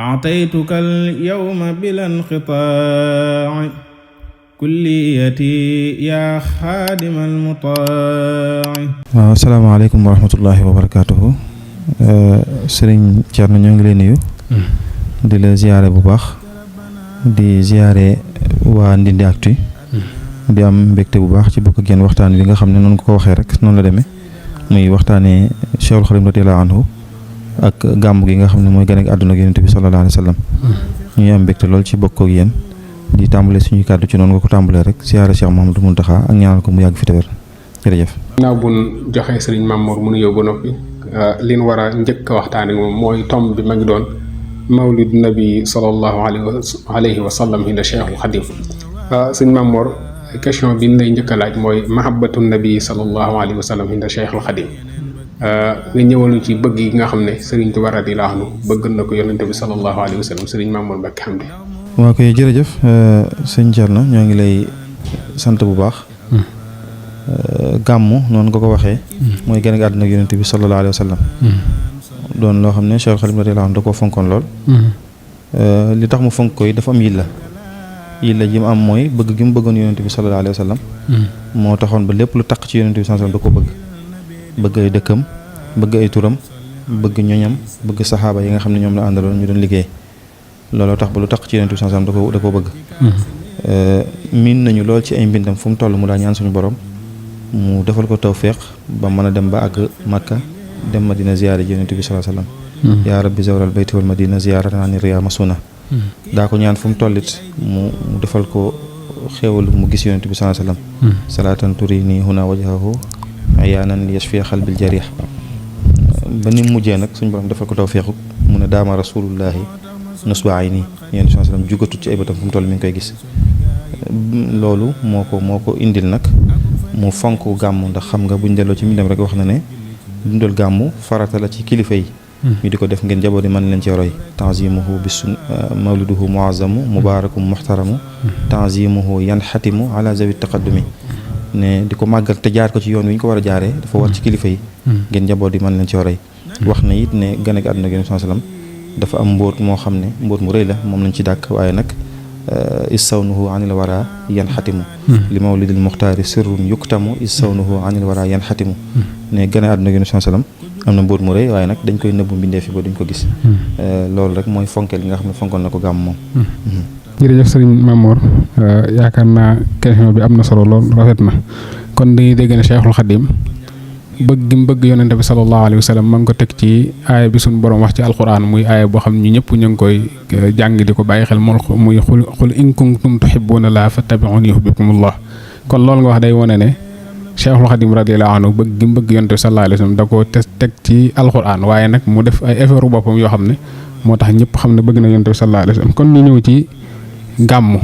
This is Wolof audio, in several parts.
أعطيتك اليوم بلا انقطاع كليتي يا خادم المطاع. waaw asalaamaaleykum wa rahmatullahi wa barakaatuhu. Sëriñ Thierno ñoo ngi lay nuyu. di la ziyaare bu baax. di ziyaare waa Ndindy Actu. di am mbégte bu baax ci bokk ak yéen waxtaan wi nga xam ne noonu ko waxee rek noonu la demee muy waxtaanee Cheikhul Khadim radiyallahu anhu ak gàmm gi nga xam ne mooy gën a àdduna ak Yonent bi sallallahu alayhi wa sallam. ñuy am mbégte lool ci bokk ak yéen di tàmbale suñuy kàddu ci noonu nga ko tàmbalee rek ziyaare Cheikh Mouhamadou Mountakha ak ñaanal ko mu yàgg fi te wér jërëjëf. ginnaaw bu ñu joxee Serigne Mamour mu nuyoo ba noppi li ñu war a njëkk a waxtaanee moom mooy tomb bi ma ngi doon mawlid nabi sallallahu alayhi wa sallam hinda Cheikhul Khadim. Serigne Mamour question bi ñu lay njëkk a laaj mooy mahabbatu nabi sallallahu alayhi wa sallam hinda Cheikhul Khadim. nga ñëwal ci bëgg yi nga xam ne Serigne Touba radiyallahu anhu bëgg na ko yonente bi sallallahu alayhi wa sallam Serigne Mamour Mbacké Hamdi. waaw koy jërëjëf sëñ Thierno ñoo ngi lay sant bu baax. gàmmu noonu nga ko waxee. mooy gën a àdduna ak yonente bi sallallahu alayhi wa sallam. doon loo xam ne Cheikhul Khadim radiyallahu anhu da koo fonkoon lool. li tax mu fonk koy dafa am yilla ji mu am mooy bëgg gi mu bëggoon yonente bi sallallahu alayhi wa sallam. moo taxoon ba lépp lu taq ci yonente bi sallallahu alayhi wa sallam da ko bëgg. bëgg ay dëkkam bëgg ay turam bëgg ñoñam bëgg saxaaba yi nga xam ne ñoom la àndaloon ñu doon liggéey looloo tax ba lu tax ci yonent bi sallallahu alayhi wasallam da ko bëgg. miin nañu lool ci ay mbindam fu mu toll mu daa ñaan suñu borom mu defal ko tawféex ba mën a dem ba àgg Makka dem Madina ziyaare ji yonent bi sallallahu alayhi wasallam. yaa rabbi zawral bayti wal madina ziyaaratan ani riyaa masuna. daa ko ñaan fu mu tollit mu defal ko xéewalu mu gis yonent bi sallallahu alayhi wasallam. salaatan turini huna wajhahu ayaanan li yashfiya xalbil jarih. ba ni mu mujjee nag suñu borom defal ko tawféexu mu ne daama rasulullahi nusba ay nii yéen sallallahu alayhi wasallam jugatut ci ay bëtam fu mu toll mi ngi koy gis. loolu moo ko indil nag mu fonk gàmmu ndax xam nga buñ delloo ci mbindam rek wax na ne dundal gàmmu farata la ci kilifa yi. ñu di ko def ngeen njaboot yi mën leen ci roy. tanzimuhu bi sun mawliduhu muazzamu mubarakum muhtaramu tanzimuhu yanxatimu ala zawi taqaddumi. ne di ko màggal te jaar ko ci yoon wi ñu ko war a jaaree dafa war ci kilifa yi. ngeen njaboot yi mën leen ci roy. wax na it ne gën a àdduna ak Yonent sallallahu alayhi wasallam dafa am mbóot moo xam ne mbóot mu rëy la moom lañ ci dàkk waaye nag issawnuhu anil wara yan xatimu li mawlidil muxtaari sirrun yuktamu issawnuhu anil wara yan xatimu. ne gën a àdduna ak Yonent sallallahu alayhi wasallam am na mbóot mu rëy waaye nag dañ koy nëbbu mbindee fi ba duñ ko gis. loolu rek mooy fonkeel gi nga xam ne fonkoon na ko gàmm moom. jërëjëf Serigne Mamour yaakaar naa question bi am na solo lool rafet na kon dañuy dégg ne Cheikhul Khadim bëgg gi mu bëgg yonente bi sallallahu alayhi wa sallam ma ngi ko teg ci aaya bi suñu borom wax ci alquran muy aaya boo xam ne ñu ñëpp ñu ngi koy jàng di ko bàyyi xel muy xul in kuntum tuhibbuna laa fattabi'uni yuhbibkumullah. kon loolu nga wax day wone ne Cheikhul Khadim radiyallahu anhu bëgg gi mu bëgg yonente bi sallallahu alayhi wa sallam da koo teg ci alquran waaye nag mu def ay effort boppam yoo xam ne moo tax ñëpp xam ne bëgg na yonente bi sallallahu alayhi wa sallam kon ñu ñëw ci gàmmu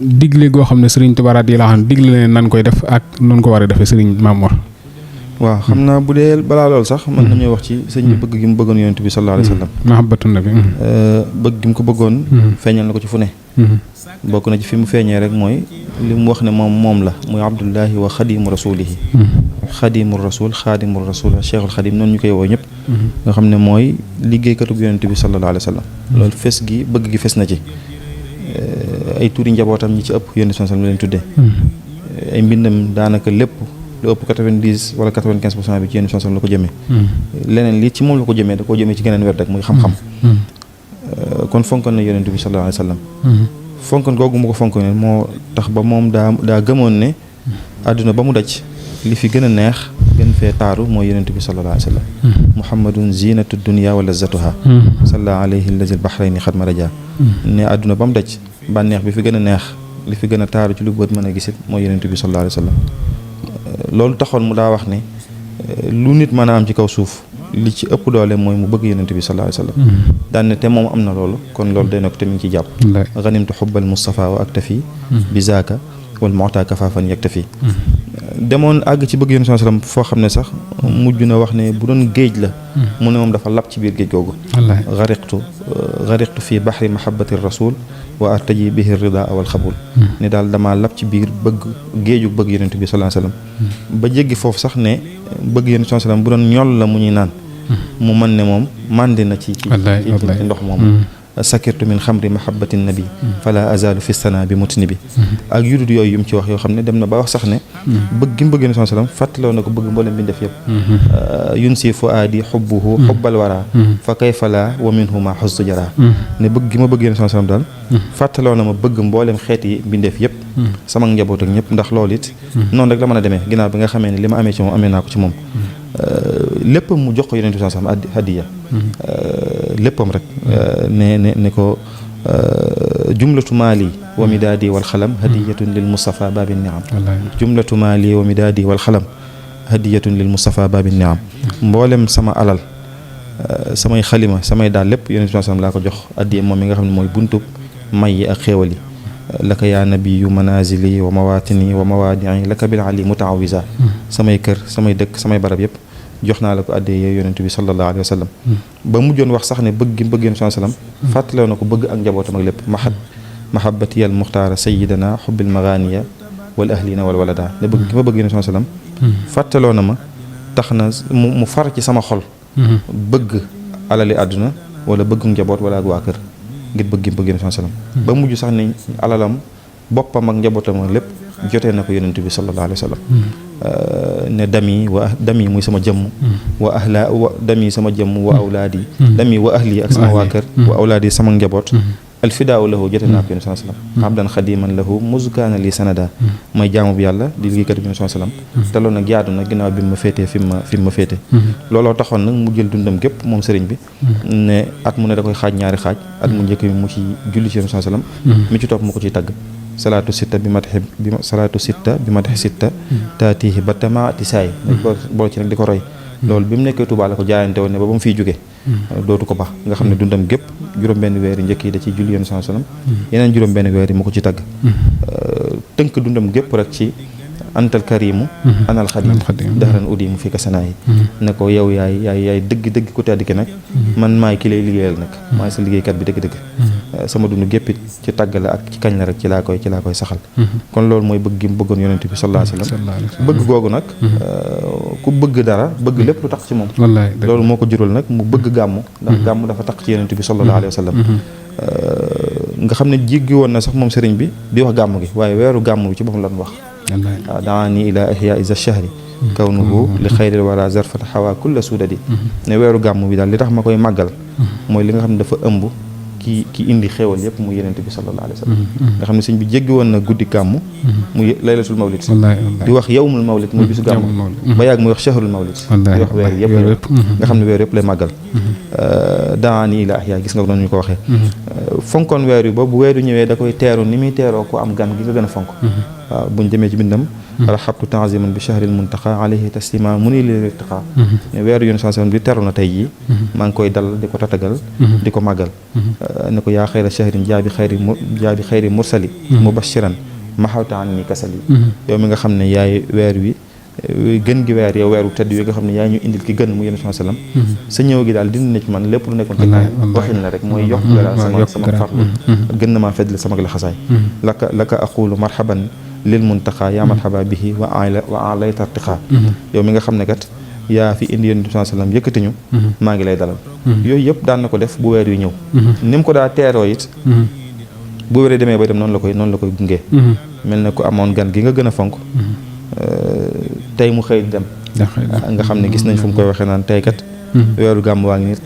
digle goo xam ne Serigne Touba radiyallahu anhu digle leen nan koy def ak nun ko war a defee Serigne Mamour. waaw xam naa bu dee balaa loolu sax mën nañoo wax ci sëñ bi bëgg gi mu bëggoon yonent bi sallallahu alayhi wasallam. mahabbatu nabi. bëgg gi mu ko bëggoon. feeñal na ko ci fu ne. bokk na ci fi mu feeñee rek mooy li mu wax ne moom la muy abdullahi wa xadimu rasulihi. xadimu rasul xadimu rasul cheikhul xadim noonu ñu koy woo ñëpp. nga xam ne mooy liggéeykatu yonent bi sallallahu alayhi wasallam. loolu fes gi bëgg gi fes na ci. ay tuuri njabootam ñi ci ëpp yonent bi sallallahu alayhi wasallam leen tuddee. ay mbindam daanaka lépp. lu ëpp 90 wala 95% bi ci yenn chanson la ko jëmee. leneen li ci moom la ko jëmee da koo jëmee ci geneen wet rek muy xam-xam. kon fonkoon na yonent bi sallallahu alayhi wa sallam. fonkoon googu mu ko fonkoon moo tax ba moom daa gëmoon ne àdduna ba mu daj li fi gën a neex gën fee taaru mooy yonent bi sallallahu alayhi wa sallam. muhammadun zinatu dunya wa lazatuha. salla alayhi allazi al-bahrayni xad maraja. ne àdduna ba mu daj bànneex bi fi gën a neex li fi gën a taaru ci lu bët mën a gisit mooy yonent bi sallallahu alayhi wa sallam. loolu taxoon mu daa wax ne lu nit mën a am ci kaw suuf li ci ëpp doole mooy mu bëgg yonent bi sallallahu alayhi wasallam. daan ne te moom am na loolu kon loolu day na ko te mi ngi ciy jàpp. ganimtu xubbal Mustafa wa aktafi bi zaaka wal mu'ta kafaafan yaktafi. demoon àgg ci bëgg yonent sallallahu alayhi wasallam foo xam ne sax mujj na wax ne bu doon géej la mu ne moom dafa lab ci biir géej googu. gariqtu fi bahri mahabbati rasul wa artaji bihi rida wal xabul. ne daal damaa lab ci biir bëgg géeju bëgg yonent bi sallallahu alayhi wasallam. ba jéggi foofu sax ne bëgg yonent sallallahu alayhi wasallam bu doon ñol la mu ñuy naan mu mën ne moom màndi na ci ndox moom sakirtu min xamri mahabbatin nabi fala azalu fi sana bi mutni bi ak yudut yooyu yu mu ci wax yoo xam ne dem na ba wax sax ne bëgg gi mu bëgg Yonent sallam fàttaloo na ko bëgg mboolem bi def yëpp yun si fuaadi xubbuhu xubbal wara fa kayfa la wa minhuma xustu jara ne bëgg gi ma bëgg Yonent sallam daal fàttaloo na ma bëgg mboolem xeet yi bindeef yëpp sama njaboot ak ñëpp ndax loolu it noonu rek la mën a demee ginnaaw bi nga xamee ne li ma amee ci moom amee naa ko ci moom lépp mu jox ko Yonent bi sallam hadiya léppam rek ne ko jumlatu maali wa midaadi wal xalam hadiyatun lil Mustafa babi niam jumlatu maali wa midaadi wal xalam hadiyatun lil Mustafa babi niam mboolem sama alal samay xalima samay daal lépp Yonent bi sallam laa ko jox addiya moom mi nga xam ne mooy buntub may yi ak xéewal yi laka yaa nabiyu manazili wa mawatini wa mawaadii laka bil ali mutaawisa samay kër samay dëkk samay barab yëpp jox naa la ko addee Yonent bi sallallahu alayhi wa sallam ba mujjoon wax sax ne bëgg gi bëgg Yonent sallam fàttaloo na ko bëgg ak njabootam ak lépp mahabbati al muxtaara sayidana xubbil maganiya wal ahlina wal walada ne bëgg gi ma bëgg Yonent sallam fàttaloo na ma tax na mu far ci sama xol bëgg alali àdduna wala bëgg njaboot wala ak waa kër ngir bëgg gi bëgg Yonent sallam ba mujj sax ne alalam boppam ak njabootam ak lépp jotee na ko Yonent bi sallallahu alayhi wa sallam ne dami muy sama jëmm wa dami sama jëmm wa awlaadi dami wa ahli ak sama waa kër wa awlaadi sama njaboot alfidaaw lahu jotee naa ko Yonent sallam abdan xadiman lahu muskaana li sanada may jaamu bi yàlla di liggéeykat bi Yonent sallam te loolu nag jaadu na ginnaaw bi ma féetee fi ma féete looloo taxoon nag mu jël dundam gépp moom sëriñ bi ne at mu ne da koy xaaj ñaari xaaj at mu njëkk bi mu ci julli ci Yonent sallam mi ci topp mu ko ciy tagg salaatu sitta bi mataxi sitta taatihi ba tamaati saay bool ci nag di ko roy loolu bi mu nekkee Tuubaa la ko jaayante woon ne ba mu fiy jóge dootu ko baax nga xam ne dundam gépp juróom-benn weer yi njëkk yi da ciy julli Yonent sallam yeneen juróom-benn weer yi mu ko ci tagg tënk dundam gépp rek ci antal karimu anal xadim daxaran uddi mu fi ka sanaa yi ne ko yow yaay dëgg ku tedd ki nag man maay ki lay liggéeyal nag maay sa liggéeykat bi dëgg sama dund géppit ci tàgg la ak ci kañ la rek ci laa koy saxal kon loolu mooy bëgg gi mu bëggoon Yonent bi sallallahu alayhi wa sallam bëgg googu nag ku bëgg dara bëgg lépp lu tax ci moom loolu moo ko jural nag mu bëgg gàmmu ndax gàmmu dafa tax ci Yonent bi sallallahu alayhi wa sallam nga xam ne jéggi woon na sax moom sëriñ bi di wax gàmmu gi waaye weeru gàmmu bi ci boppam lan wax waaw daani ila ihya isa shahri kawnuhu li xayril wara zarfat xawa kulla suudadi ne weeru gàmmu bi daal li tax ma koy màggal mooy li nga xam ne dafa ëmb ki indi xéewal yëpp mu Yonent bi sallallahu alayhi wa sallam nga xam ne sëñ bi jéggi woon na guddi gàmmu muy laylatul mawlid di wax yawmul mawlid muy bisu gàmmu ba yàgg muy wax shahrul mawlid di wax weer yëpp nga xam ne weer yëpp lay màggal daani ila ihya gis nga noonu ñu ko waxee fonkoon weer yu ba bu weeru ñëwee da koy teeru ni muy teeroo ko am gan gi nga gën a fonk waaw buñ demee ci bindam rahabtu tanziman bi shahril muntaqa alayhi taslima mu ni li irtiqa weeru Yonent sallam bi teru na tey jii maa ngi koy dal di ko tatagal di ko màggal ne ko yaa xayra shahrin jaabi xayri mursali mubashiran maxawta an ni kasali yow mi nga xam ne yaay weer wi gën gi weer yow weeru tedd yi nga xam ne yaa ñu indil ki gën mu Yonent sallam sa ñëw gi daal dindi na ci man lépp lu nekkoon ci waxin la rek mooy yokk nga daal sama farlu gën na maa feddle sama la xasaay laka aqulu marhaban lil muntaqa yaa marhaba bihi wa alayta irtiqa yow mi nga xam ne kat yaa fi indi Yonent sallam yëkkati ñu maa ngi lay dalal yooyu yëpp daan na ko def bu weer yu ñëw ni mu ko daa teeroo it bu wéree demee bay dem noonu la koy gungee mel na ko amoon gan gi nga gën a fonk tey mu xëy dem nga xam ne gis nañ fu mu koy waxee naan tey kat weeru gàmm waa ngi nit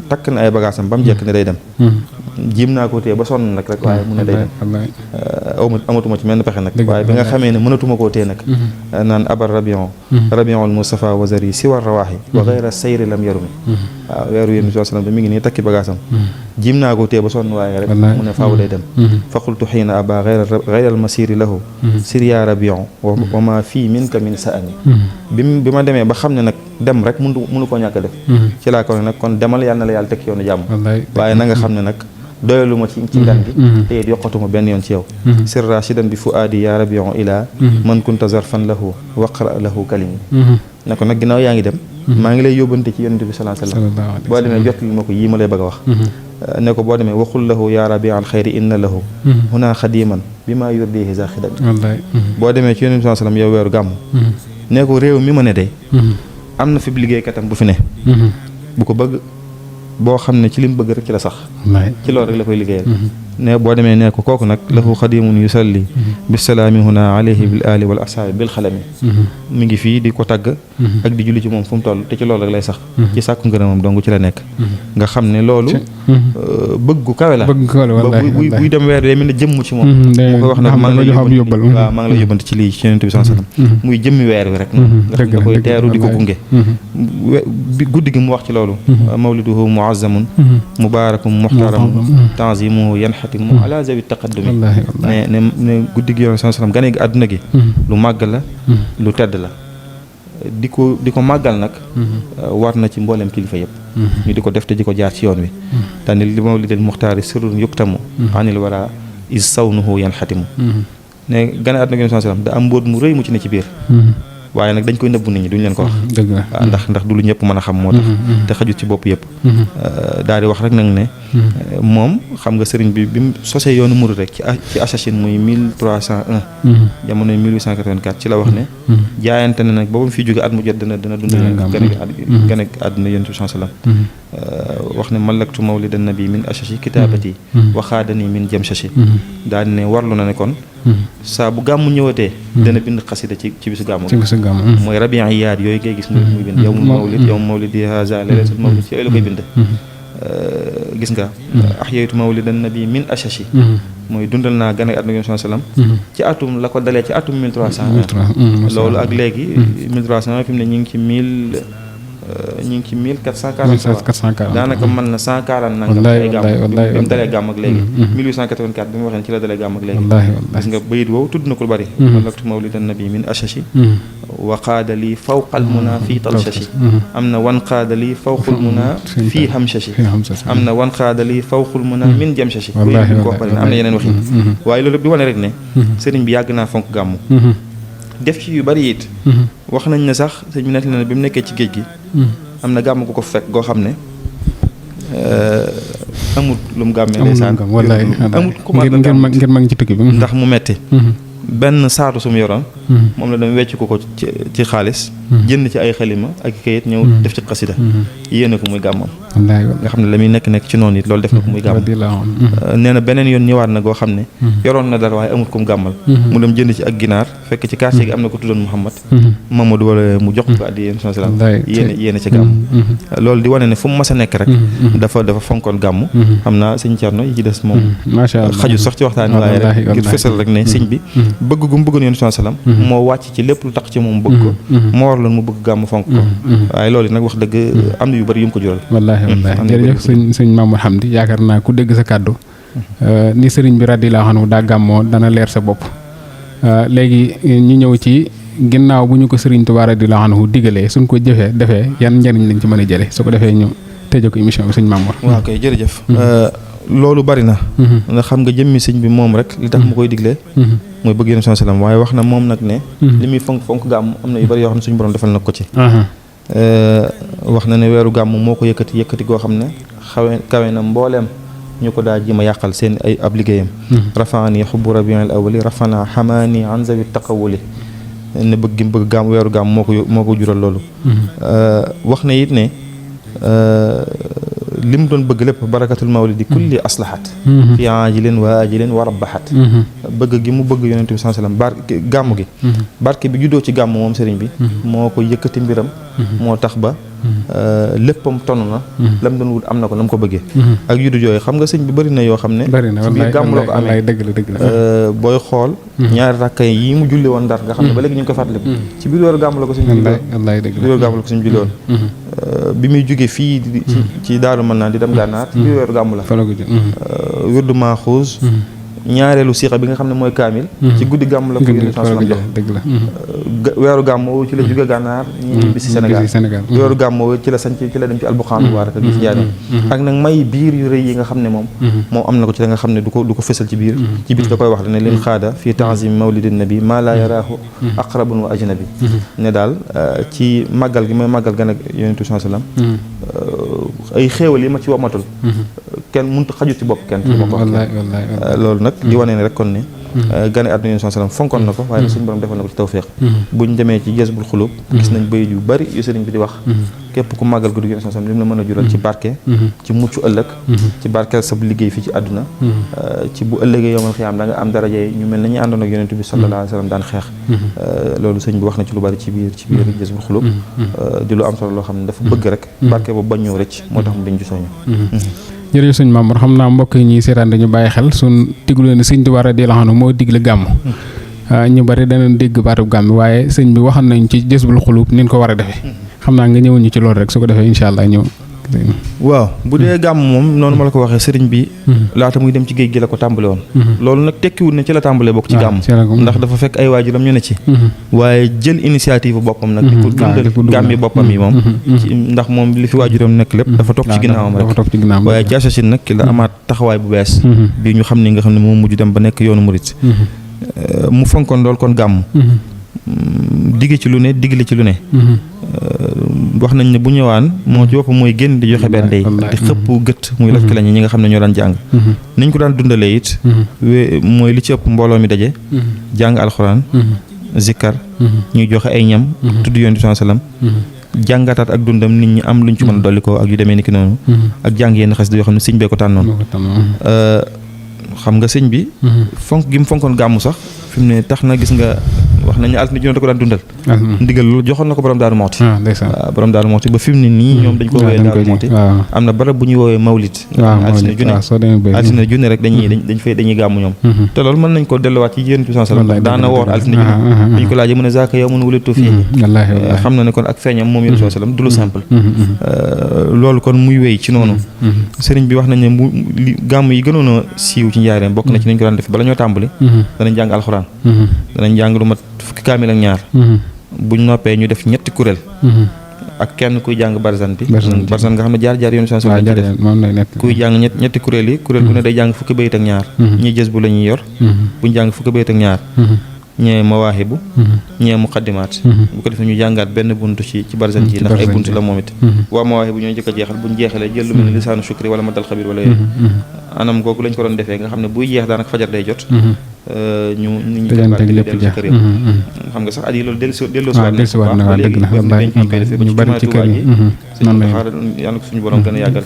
takk na ay bagaasam ba mu jekk ne day dem jiim naa ko téye ba sonn nag rek waaye mu ne day dem amatuma ci menn pexe nag waaye bi nga xamee ne mënatuma koo téye nag naan abar rabiul Mustafa wazari si war rawaaxi wa gayra sayri lam yarumi waaw weeru Yonent bi sallam mi ngi nii takki bagaasam jiim naa ko téye ba sonn waaye rek mu ne faaw day dem fa qultu xiina aba gayral masiri lahu sir ya rabiu wa ma fii minka min saani bi ma demee ba xam ne nag dem rek mënu koo ñàkk a def ci laa ko ne nag kon demal yàlla na la yàlla teg yoonu jàmm waaye na nga xam ne nag doyalu ma ci ngan gi te it yokkatuma benn yoon ci yow sir rashidan bi fuaadi ya rabion ila man kunta zarfan lahu waqra lahu kalimi ne ko nag ginnaaw yaa ngi dem maa ngi lay yóbbante ci Yonent bi sallallahu alayhi wa sallam boo demee jot li ma ko yii ma lay bëgg a wax ne ko boo demee waxul lahu ya rabi al xayri inna lahu huna xadiman bi maa yurdihi za xidami boo demee ci Yonent bi sallallahu alayhi wa sallam yow weeru gàmm ne ko réew mi ma ne day am na fi liggéeykatam bu fi ne bu ko bëgg boo xam ne ci li mu bëgg rek ci la sax ci loolu rek la koy liggéeyal ne boo demee ne ko kooku nag lahu xadimun yusalli bisalaami huna alayhi bil ali wal asaabi bil xalami mi ngi fii di ko tagg ak di julli ci moom fu mu toll te ci loolu rek lay sax ci sàkku ngërëmam dong ci la nekk nga xam ne loolu bëggu kawe la buy dem weer day mel ne jëmm ci moom mu koy wax nag maa ngi la yóbbante ci lii ci yonent bi sallallahu alayhi wasallam muy jëmmi weer wi rek noonu nga xam ne da koy teeru di ko gunge guddi gi mu wax ci loolu mawliduhu muazzamun mubarakum muhtaramun tanzimuhu yanhatimu ala zawi taqaddumi ne guddi gi yonent sallallahu alayhi wasallam gane gi àdduna gi lu màgg la lu tedd la di ko màggal nag war na ci mboolem kilifa yëpp ñu di ko def te di ko jaar ci yoon wi tani li mawlidil muxtaari sirrun yuktamu anil wara is sawnuhu yanhatimu ne gane àdduna gi yonent sallallahu alayhi wasallam da am mbóot mu rëy mu ci ne ci biir waaye nag dañ koy nëbbu nit ñi duñ leen ko wax ndax du lu ñëpp mën a xam moo tax te xajut ci bopp yëpp daal di wax rek nag ne moom xam nga sëriñ bi mu sosee yoonu murid rek ci Achachine muy 1301 jamono 1884 ci la wax ne jaayante ne nag boobu mu fi jóge at mu jot dana dund gën a àdduna yonent bi sallam wax ne malaktu mawlidan nabi min Achachi kitaabati waxaadani min jamchachi daal ne warlu na ne kon saa bu gàmmu ñëwatee dana bind xasida ci bisu gàmmu mooy rabian yaat yooyu ngay gis muy bind yow mawlid haza laylatul mawlid ci yooyu la koy bind gis nga ahyaytu mawlidan nabi min Achachi mooy dundal naa gane àdduna yonent bi sallam ci atum la ko dalee ci atum 1301 loolu ak léegi 1301 fi mu ne ñu ngi ci 1440 daanaka mën na 140 nangam ay gàmm bi mu dalee gàmm ak léegi 1884 bi mu waxee ci la dalee gàmm ak léegi gis nga bayit woowu tudd na ko lu bari malaktu mawlidan nabi min Achachi wa qaada lii fawqal muna fii talchachi am na wan qaada lii fawqul muna fii hamchachi am na wan qaada lii fawqul muna min jamchachi ko wax bari na am na yeneen waxi waaye loolu di wane rek ne sëriñ bi yàgg naa fonk gàmmu def ci yu bari it wax nañ ne sax sëñ bi nettali na bi mu nekkee ci géej gi am na gàmm gu ko fekk goo xam ne amut lu mu gàmmee ndeysaan amut ku ngir mag ci tukki bi ndax mu metti benn saatu sum yoroon moom la dem wecc ko ci xaalis jënd ci ay xalima ak kayit ñëw def ci xasida yéene ko muy gàmmam nga xam ne la muy nekk ci noonu it loolu def na ko muy gàmmam nee na beneen yoon ñëwaat na goo xam ne yoroon na dara waaye amut ko mu gàmmal mu dem jënd ci ak ginaar fekk ci quartier gi am na ko tuddoon Muhammad Mamadou wala mu jox ko addi yéen sallam yéene ci gàmm loolu di wane ne fu mu mas a nekk rek dafa fonkoon gàmm xam naa sëñ Thierno yi ci des moom xaju sax ci waxtaan waaye rek ngir fësal rek ne sëñ bi bëgg gu mu bëggoon yonent sallam moo wàcc ci lépp lu tax ci moom bëgg ko moo waraloon mu bëgg gàmm fonk ko waaye loolu nag wax dëgg am na yu bari yu mu ko jural wallaahi jërëjëf sëñ Mamour Hamdi yaakaar naa ku dégg sa kàddu ni sëriñ bi radiyallaahu anhu daa gàmmoo dana leer sa bopp léegi ñu ñëw ci ginnaaw bu ñu ko sëriñ Tuubaa radiyallaahu anhu digalee suñ ko defee yan njëriñ lañ ci mën a jële su ko defee ñu tëjee ko émission bi sëñ Mamour waaw kay jërëjëf loolu bari na nga xam nga jëmmi sëñ bi moom rek li tax mu koy diglee mooy bëgg yonent sallam waaye wax na moom nag ne li muy fonk gàmm am na yu bari yoo xam ne suñu borom defal na ko ci wax na ne weeru gàmm moo ko yëkkati goo xam ne kawe na mbooleem ñu ko daa ji ma yàqal seen ay ab liggéeyam rafaani xubbu rabiul awali rafana xamaani an zawi taqawuli ne bëgg gàmm weeru gàmm moo ko jural loolu wax na it ne li mu doon bëgg lépp barakatul mawlidi kulli aslahat fi ajilin wa ajilin wa rabbahat bëgg gi mu bëgg yonent bi sallam gàmm gi barke bi juddoo ci gàmm moom sëriñ bi moo ko yëkkati mbiram moo tax ba léppam tonn na lam doon wut am na ko na mu ko bëggee ak juddu jooyu xam nga sëñ bi bëri na yoo xam ne ci biir gàmm la ko amee booy xool ñaari rakka yi mu julli woon Ndar nga xam ne ba léegi ñu ngi ko fàttaliku ci biir weeru gàmm la ko sëñ julli woon bi muy jógee fii ci Daaru Manaan di dem Gànnaar ci biir weeru gàmm la wirdu Maaxuus ñaareelu siixa bi nga xam ne mooy kaamil ci guddi gàmm la ko yéen sallam jox weeru gàmm ci la jóge Gànnaar ñi bi si Sénégal weeru gàmm ci la sanc ci la dem ci albuxaan mubaaraka gi ci jaaree ak nag may biir yu rëy yi nga xam ne moom am na ko ci la nga xam ne du ko fësal ci biir da koy wax ne leen xaada fii ta'zim mawlidin nabi maa laa yaraahu aqrabun wa ajnabi ne daal ci màggal gi mooy màggal gan ak yonent sallam ay xéewal yi ma ci wamatul kenn mënut xajut ci bopp kenn ci ma ko loolu nag di wane ne rek kon ne gane àdduna Yonent sallam fonkoon na ko waaye nag suñu borom defal na ko ci tawfeex buñ demee ci Jazbul Xuluub gis nañ bayit yu bari yu sëriñ bi di wax képp ku màggal guddi Yonent sallam li mu la mën a jural ci barke ci mucc ëllëg ci barkeel sa liggéey fii ci àdduna ci bu ëllëgee yowmal xiyaam da nga am daraja yi ñu mel nañuy àndoon ak Yonent bi sallallahu alayhi wa sallam daan xeex loolu sëriñ bi wax na ci lu bari ci biir Jazbul Xuluub di lu am solo loo xam ne dafa bëgg rek barke boobu bañ ñëw rëcc moo tax mu dañ ci soñu jërëjëf sëñ Mamour xam naa mbokk yi ñuy seetaan dañu bàyyi xel suñ diglu ne sëñ Tuubaa radiyallaahu anhu moo digle gàmm ñu bari danañ dégg baatub gàmm waaye sëñ bi waxal nañ ci Jazbul Xuluub ni ñu ko war a defee xam naa nga ñëwoon ñu ci loolu rek su ko defee incha allah ñëw. waaw bu dee gàmm moom noonu ma la ko waxee sëriñ bi laata muy dem ci géej gi la ko tàmbale woon loolu nag tekkiwul ne ci la tàmbalee bokk ci gàmm ndax dafa fekk ay waajuram ñu ne ci waaye jël initiative boppam nag di ko dundal gàmmi boppam yi moom ndax moom li fi waajuram nekk lépp dafa topp ci ginnaawam rek waaye ci Assassine nag ki la amaat taxawaay bu bees bi ñu xam ni nga xam ne moom mujj dem ba nekk yoonu murit mu fonkoon lool kon gàmm digge ci lu ne digle ci lu ne wax nañ ne bu ñëwaan moo ci boppam mooy génn di joxe benn day di xëpp gët muy laf ki lañu ñi nga xam ne ñoo daan jàng niñ ko daan dundalee it mooy li ci ëpp mbooloo mi daje jàng alxuraan zikkar ñuy joxe ay ñam tudd Yonent bi sallam jàngataat ak dundam nit ñi am luñ ci mën a dolli ko ak yu demee ni ki noonu ak jàng yenn xas yoo xam ne sëñ bee ko tànnoon xam nga sëñ bi fonk gi mu fonkoon gàmmu sax fi mu ne tax na gis nga wax nañ ne altine junne da ko daan dundal ndigal loolu joxoon na ko borom Daaru Muxti waaw borom Daaru Muxti ba fi mu ne nii ñoom dañ ko woowee Daaru Muxti am na barab bu ñuy woowee mawlid altine junne rek dañuy gàmmu ñoom te loolu mën nañ ko delluwaat ci Yonent bi sallallahu alayhi wasallam daana woor altine junne dañ ko laajee mu ne zaaka yawmun wulidtu fiihi xam na ne kon ak feeñam moom Yonent bi sallallahu alayhi wasallam du lu simple loolu kon muy wéy ci noonu sëriñ bi wax nañ ne gàmm yi gënoon a siiw ci njaareem bokk na ci nañ ko daan def bala ñoo tàmbali danañ jàng alxuraan danañ jàng lu mat fukki kaamil ak ñaar buñ noppee ñu def ñetti kuréel ak kenn kuy jàng barzan bi barzan nga xam ne jaar Yonent bi sallallahu alayhi wasallam def kuy jàng ñetti kuréel yi kuréel bu ne day jàng fukki bayit ak ñaar ñi jës bu la ñuy yor buñ jàng fukki bayit ak ñaar ñee mawaahibu ñee muqaddimaat bu ko defee ñu jàngaat benn buntu ci barzan ji ndax ay buntu la moom it waa mawaahibu ñooy jëkk a jeexal buñ jeexalee jël lu mel ne lisaanu shukri wala madal xabir wala yooyu anam googu lañ ko doon defee nga xam ne buy jeex daanaka fajar day jot ñu dellu ci kër yëpp xam nga sax at yi loolu dellusiwaat na waaw dëgg la ñu bari ci kër yi noonu la yàlla na ko suñu borom gën a yàggal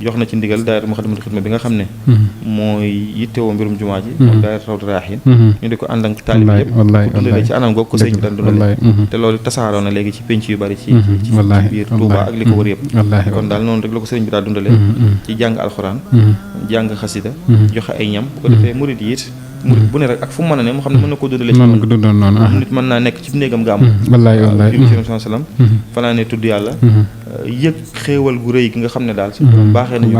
jox na ci ndigal daayira Moukhaddamatoul Khidma bi nga xam ne mooy yittewoo mbirum jumaa ji moom daayira Rawdu Rayaahiin ñu di ko ànd ak taalib yëpp ko dundalee ci anam googu ko sëñ bi daan dundalee te loolu tasaaroo na léegi ci penc yu bari ci biir Touba ak li ko wër yëpp kon daal noonu rek la ko sëñ bi daal dundalee ci jàng alxuraan jàng xasida joxe ay ñam bu ko defee murid yi it murid bu ne rek ak fu mu mën a ne moo xam ne mën na koo dundalee ci noonu nit mën naa nekk ci néegam gàmm jëm ci Yonent sallam fanaa ne tudd yàlla yëg xéewal gu rëy gi nga xam ne daal suñu borom baaxee nañu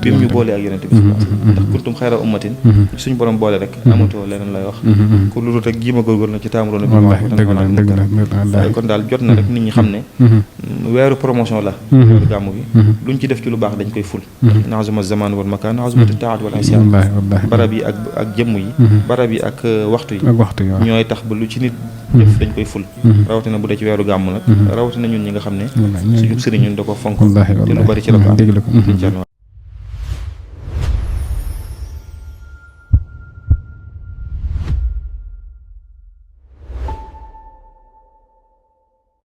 bi mu ñu boole ak Yonent bi ndax kuntum xayra ummatin suñu borom boole rek amatoo leneen lay wax ku lu dul rek jiima góorgóor na ci taamuroon bi kon daal jot na rek nit ñi xam ne weeru promotion la weeru gàmm bi luñ ci def ci lu baax dañ koy ful naazuma zaman wal makaan naazumati taat wal isyan barab yi ak jëmm yi barab yi ak waxtu yi ñooy tax ba lu ci nit def dañ koy ful rawatina bu dee ci weeru gàmm nag rawatina ñun ñi nga xam ne suñu sëriñ ñun da ko fonk te lu bari ci la ko am